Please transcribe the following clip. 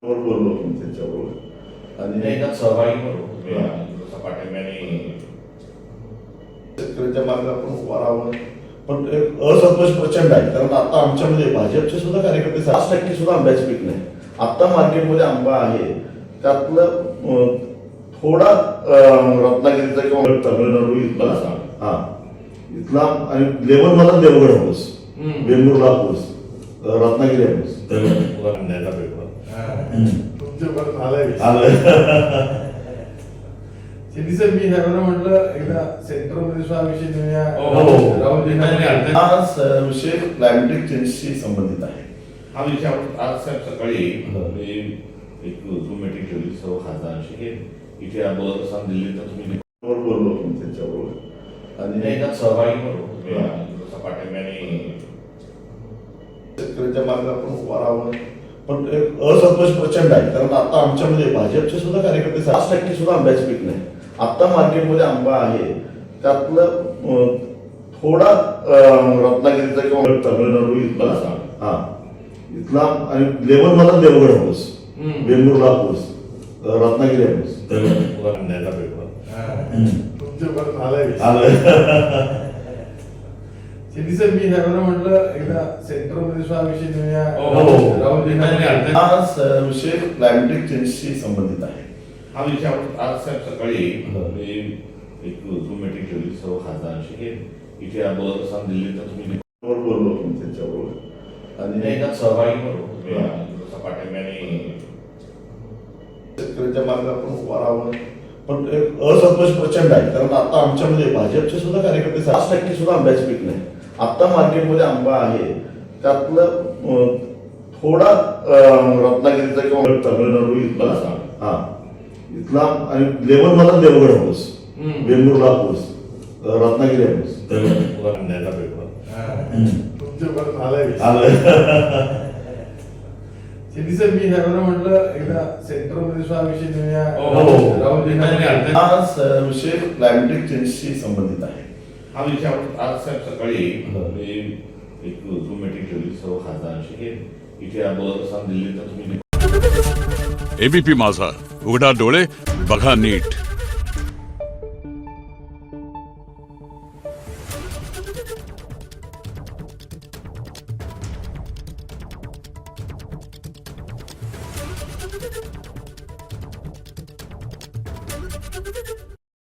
बोललो तुम्ही त्याच्याबरोबर आणि त्याच्यात सहभागी होतो सपाट्याने शेतकऱ्यांच्या मागे आपण उभा राहावं. पण एक असंतोष प्रचंड आहे, कारण आता आमच्यामध्ये भाजपचे सुद्धा कार्यकर्ते 60% सुद्धा आंब्याचे पीक नाही. आता मार्केटमध्ये आंबा आहे त्यातलं थोडा रत्नागिरीचा किंवा तमिळनाडू इथला हा इथला आणि लेवल मला Devgad house, Vengurla house, Ratnagiri house द्यायला पेपर तुमच्यापर्यंत आलाय आलं. शेती सर, मी ह्याला म्हटलं एकदा सेंटरमध्ये हा विषय घेऊया. हो. हा विषय क्लायमेटिक चेंजशी संबंधित आहे. हा विषय आपण आज सकाळी मी एक झूम मीटिंग ठेवली सर्व खासदारांशी की इथे बोलत असताना दिल्लीत तुम्ही बोललो तुम्ही त्याच्याबरोबर आणि त्याच्यात सहभागी होतो सपाट्याने शेतकऱ्यांच्या मागे आपण उभा राहावं. पण एक असंतोष प्रचंड आहे, कारण आता आमच्यामध्ये भाजपचे सुद्धा कार्यकर्ते 60% सुद्धा आंब्याचे पीक नाही. आता मार्केटमध्ये आंबा आहे त्यातलं थोडा रत्नागिरीचा किंवा तमिळनाडू इथला हा इथला आणि लेवल मला Devgad house, Vengurla house, Ratnagiri house द्यायला पेपर तुमच्यापर्यंत आलाय. आलं. शेती सर, मी ह्याला म्हटलं एकदा सेंटरमध्ये हा विषय घेऊया. हा विषय क्लायमेटिक चेंजशी संबंधित आहे. हा विषय आपण आज सकाळी मी एक झूम मीटिंग ठेवली सर्व खासदारांशी की इथे बोलत असताना दिल्लीत तुम्ही बोललो तुम्ही त्याच्याबरोबर आणि त्याच्यात सहभागी होतो सपाट्याने शेतकऱ्यांच्या मागे आपण उभा राहावं. पण एक असंतोष प्रचंड आहे, कारण आता आमच्यामध्ये भाजपचे सुद्धा कार्यकर्ते 60% सुद्धा आंब्याचे पीक नाही. आता मार्केटमध्ये आंबा आहे त्यातलं थोडा रत्नागिरीचा किंवा तमिळनाडू इथला हा इथला आणि लेवल मला Devgad house, Vengurla house, Ratnagiri house द्यायला पेपर तुमच्यापर्यंत आलाय. आलं. शेती सर, मी ह्याला म्हटलं एकदा सेंटरमध्ये हा विषय घेऊया. हा विषय क्लायमेटिक चेंजशी संबंधित आहे. हा विषय आपण आज सकाळी मी एक झूम मीटिंग ठेवली सर्व खासदारांशी की इथे बोलत असताना दिल्लीत तुम्ही एबीपी माझा, उघडा डोळे बघा नीट.